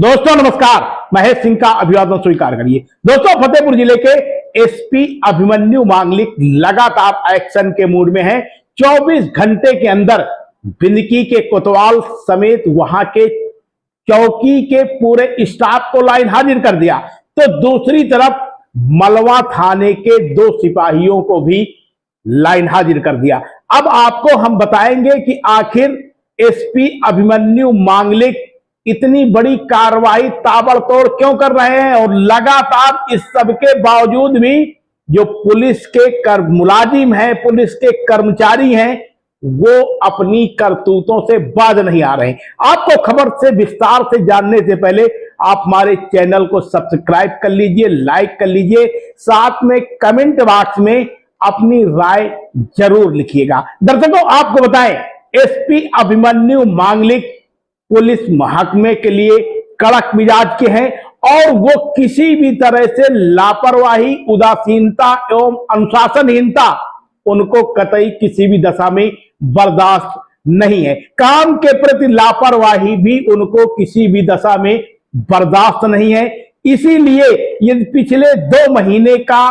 दोस्तों नमस्कार, महेश सिंह का अभिवादन स्वीकार करिए। दोस्तों, फतेहपुर जिले के एसपी अभिमन्यु मांगलिक लगातार एक्शन के मूड में हैं। 24 घंटे के अंदर बिंदकी के कोतवाल समेत वहां के चौकी के पूरे स्टाफ को लाइन हाजिर कर दिया, तो दूसरी तरफ मलवा थाने के 2 सिपाहियों को भी लाइन हाजिर कर दिया। अब आपको हम बताएंगे कि आखिर एसपी अभिमन्यु मांगलिक इतनी बड़ी कार्रवाई ताबड़तोड़ क्यों कर रहे हैं, और लगातार इस सब के बावजूद भी जो पुलिस के मुलाजिम हैं, पुलिस के कर्मचारी हैं, वो अपनी करतूतों से बाज नहीं आ रहे। आपको खबर से विस्तार से जानने से पहले आप हमारे चैनल को सब्सक्राइब कर लीजिए, लाइक कर लीजिए, साथ में कमेंट बॉक्स में अपनी राय जरूर लिखिएगा। दर्शकों, आपको बताएं, एसपी अभिमन्यु मांगलिक पुलिस महकमे के लिए कड़क मिजाज के हैं और वो किसी भी तरह से लापरवाही, उदासीनता एवं अनुशासनहीनता उनको कतई किसी भी दशा में बर्दाश्त नहीं है। काम के प्रति लापरवाही भी उनको किसी भी दशा में बर्दाश्त नहीं है। इसीलिए यदि पिछले 2 महीने का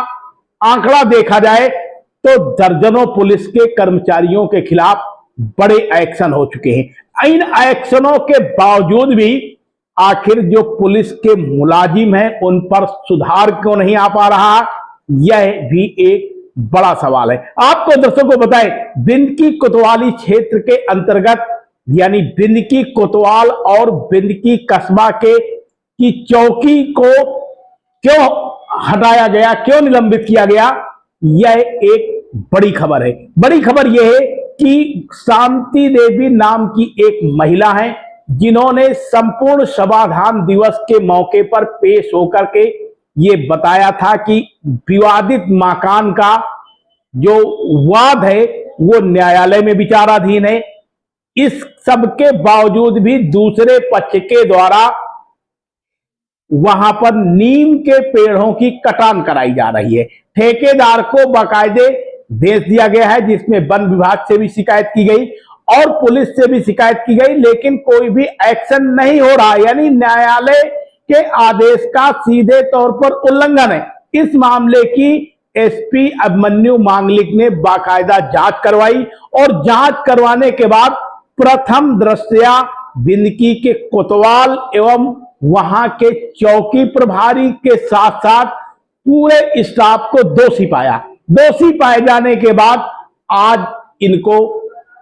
आंकड़ा देखा जाए तो दर्जनों पुलिस के कर्मचारियों के खिलाफ बड़े एक्शन हो चुके हैं। इन एक्शनों के बावजूद भी आखिर जो पुलिस के मुलाजिम हैं उन पर सुधार क्यों नहीं आ पा रहा, यह भी एक बड़ा सवाल है। आपको दर्शकों को बताएं, बिंदकी कोतवाली क्षेत्र के अंतर्गत यानी बिंदकी कोतवाल और बिंदकी कस्बा की चौकी को क्यों हटाया गया, क्यों निलंबित किया गया, यह एक बड़ी खबर है। बड़ी खबर यह है कि शांति देवी नाम की एक महिला है जिन्होंने संपूर्ण समाधान दिवस के मौके पर पेश होकर के ये बताया था कि विवादित मकान का जो वाद है वो न्यायालय में विचाराधीन है। इस सब के बावजूद भी दूसरे पक्ष के द्वारा वहां पर नीम के पेड़ों की कटान कराई जा रही है। ठेकेदार को बाकायदे भेज दिया गया है, जिसमें वन विभाग से भी शिकायत की गई और पुलिस से भी शिकायत की गई, लेकिन कोई भी एक्शन नहीं हो रहा। यानी न्यायालय के आदेश का सीधे तौर पर उल्लंघन है। इस मामले की एसपी अभिमन्यु मांगलिक ने बाकायदा जांच करवाई और जांच करवाने के बाद प्रथम दृष्टया बिंदकी के कोतवाल एवं वहां के चौकी प्रभारी के साथ साथ पूरे स्टाफ को दोषी पाया। दोषी पाए जाने के बाद आज इनको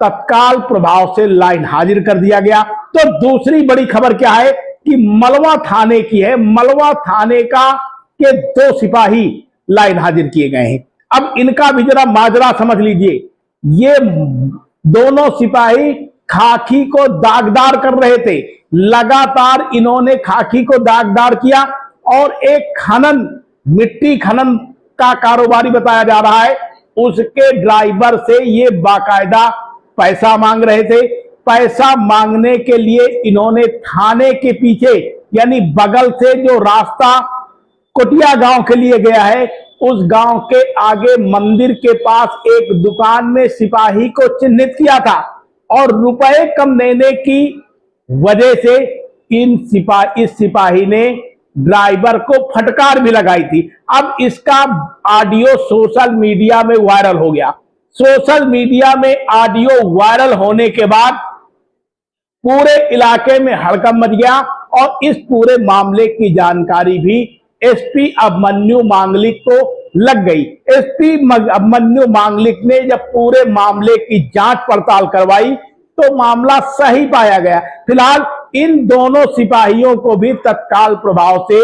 तत्काल प्रभाव से लाइन हाजिर कर दिया गया। तो दूसरी बड़ी खबर क्या है कि मलवा थाने की है। मलवा थाने के 2 सिपाही लाइन हाजिर किए गए हैं। अब इनका भी जरा माजरा समझ लीजिए। ये दोनों सिपाही खाकी को दागदार कर रहे थे। लगातार इन्होंने खाकी को दागदार किया और एक मिट्टी खनन का कारोबारी बताया जा रहा है, उसके ड्राइवर से ये बाकायदा पैसा मांग रहे थे। पैसा मांगने के लिए इन्होंने थाने के पीछे यानी बगल से जो रास्ता कोटिया गांव के लिए गया है, उस गांव के आगे मंदिर के पास एक दुकान में सिपाही को चिन्हित किया था और रुपए कम देने की वजह से इस सिपाही ने ड्राइवर को फटकार भी लगाई थी। अब इसका ऑडियो सोशल मीडिया में वायरल हो गया। सोशल मीडिया में ऑडियो वायरल होने के बाद पूरे इलाके में हड़कंप मच गया और इस पूरे मामले की जानकारी भी एसपी अभिमन्यु मांगलिक को लग गई। एसपी अभिमन्यु मांगलिक ने जब पूरे मामले की जांच पड़ताल करवाई तो मामला सही पाया गया। फिलहाल इन दोनों सिपाहियों को भी तत्काल प्रभाव से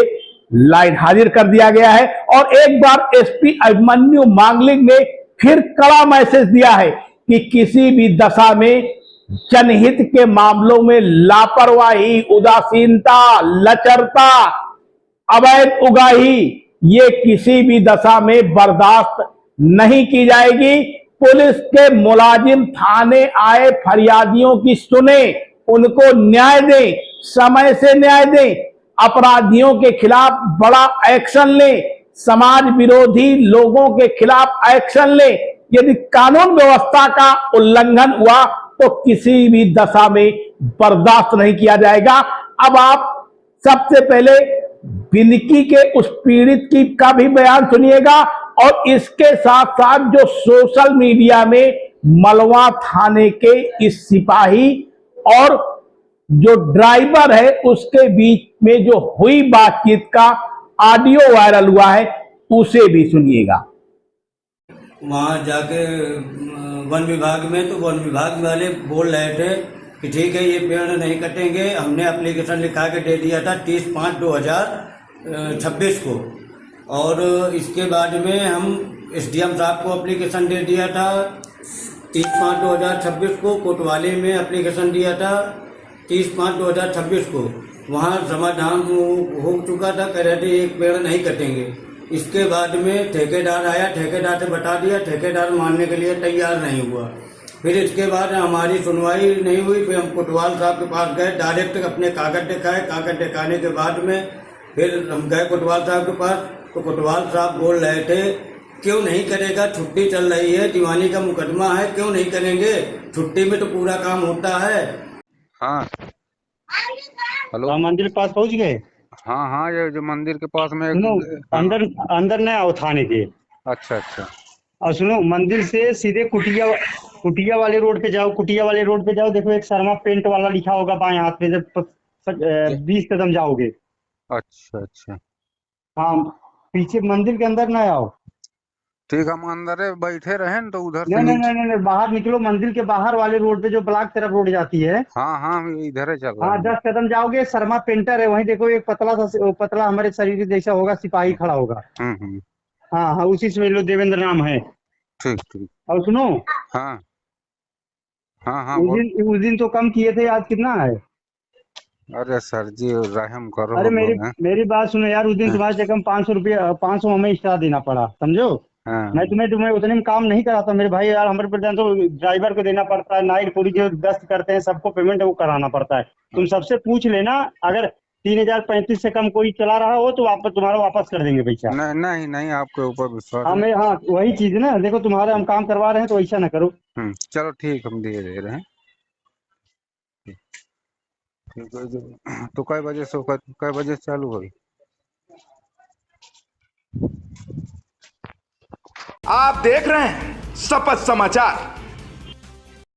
लाइन हाजिर कर दिया गया है और एक बार एसपी अभिमन्यु मांगलिक ने फिर कड़ा मैसेज दिया है कि किसी भी दशा में जनहित के मामलों में लापरवाही, उदासीनता, लचरता, अवैध उगाही ये किसी भी दशा में बर्दाश्त नहीं की जाएगी। पुलिस के मुलाजिम थाने आए फरियादियों की सुने, उनको न्याय दें, समय से न्याय दें, अपराधियों के खिलाफ बड़ा एक्शन लें, समाज विरोधी लोगों के खिलाफ एक्शन लें। यदि कानून व्यवस्था का उल्लंघन हुआ तो किसी भी दशा में बर्दाश्त नहीं किया जाएगा। अब आप सबसे पहले बिनकी के उस पीड़ित की का भी बयान सुनिएगा और इसके साथ साथ जो सोशल मीडिया में मलवा थाने के इस सिपाही और जो ड्राइवर है उसके बीच में जो हुई बातचीत का ऑडियो वायरल हुआ है उसे भी सुनिएगा। वहाँ जाके वन विभाग में, तो वन विभाग वाले बोल रहे थे कि ठीक है ये पेड़ नहीं कटेंगे। हमने एप्लीकेशन लिखा के दे दिया था 30/5/2026 को, और इसके बाद में हम SDM साहब को एप्लीकेशन दे दिया था 30/5/2026 को। कोतवाली में एप्लीकेशन दिया था 30/5/2026 को। वहाँ समाधान हो चुका था, कह रहे थे एक पेड़ नहीं कटेंगे। इसके बाद में ठेकेदार आया, ठेकेदार से बता दिया, ठेकेदार मानने के लिए तैयार नहीं हुआ। फिर इसके बाद हमारी सुनवाई नहीं हुई। फिर हम कोतवाल साहब के पास गए, डायरेक्ट अपने कागज दिखाए। कागज दिखाने के बाद में फिर हम गए कोतवाल साहब के पास, तो कोतवाल साहब बोल रहे थे क्यों नहीं करेगा, छुट्टी चल रही है, दीवानी का मुकदमा है, क्यों नहीं करेंगे, छुट्टी में तो पूरा काम होता है। हाँ हेलो, मंदिर के पास पहुंच गए। हाँ हाँ, ये जो मंदिर के पास में सुनो, हाँ, अंदर अंदर न आओ थाने के। अच्छा अच्छा, और सुनो, मंदिर से सीधे कुटिया वाले रोड पे जाओ। कुटिया वाले रोड पे जाओ, देखो एक शर्मा पेंट वाला लिखा होगा बाएं हाथ पे, जब 20 कदम जाओगे। अच्छा अच्छा, हाँ, पीछे मंदिर के अंदर न आओ। ठीक, हम अंदर बैठे रहे न तो उधर से नहीं नहीं नीचे। नहीं नहीं, बाहर निकलो। मंदिर के बाहर वाले रोड पे जो ब्लॉक तरफ रोड जाती है, हाँ हाँ, हम इधर ही चल रहे हाँ हैं। 10 कदम जाओगे, शर्मा पेंटर है, वहीं देखो एक पतला हमारे शरीर के जैसा होगा, सिपाही खड़ा होगा। हम्म, हाँ हाँ, उसी से लो, देवेंद्र नाम है। ठीक ठीक, और सुनो, हाँ हाँ हाँ, उस बोल। दिन तो कम किए थे, आज कितना है? अरे सर जी, रहम करो अरे हम मेरी लोग हैं। मेरी बात सुनो यार, उस दिन हाँ तुम्हारे से कम 500 हमें एक्स्ट्रा देना पड़ा, समझो। मैं हाँ तुम्हें उतने में काम नहीं कराता मेरे भाई यार। हमारे प्रधान तो ड्राइवर को देना पड़ता है, नाइट पूरी जो गश्त करते हैं सबको पेमेंट वो कराना पड़ता है। तुम सबसे पूछ लेना, अगर 3035 से कम कोई चला रहा हो तो तुम्हारा वापस कर देंगे पैसा। नहीं नहीं नहीं, आपके ऊपर विश्वास है। हाँ वही चीज है ना, देखो तुम्हारे हम काम करवा रहे हैं तो ऐसा ना करो। चलो ठीक, हम दे रहे हैं। ठीक है, तो कै बजे से कै बजे से चालू होगी? आप देख रहे हैं शपथ समाचार।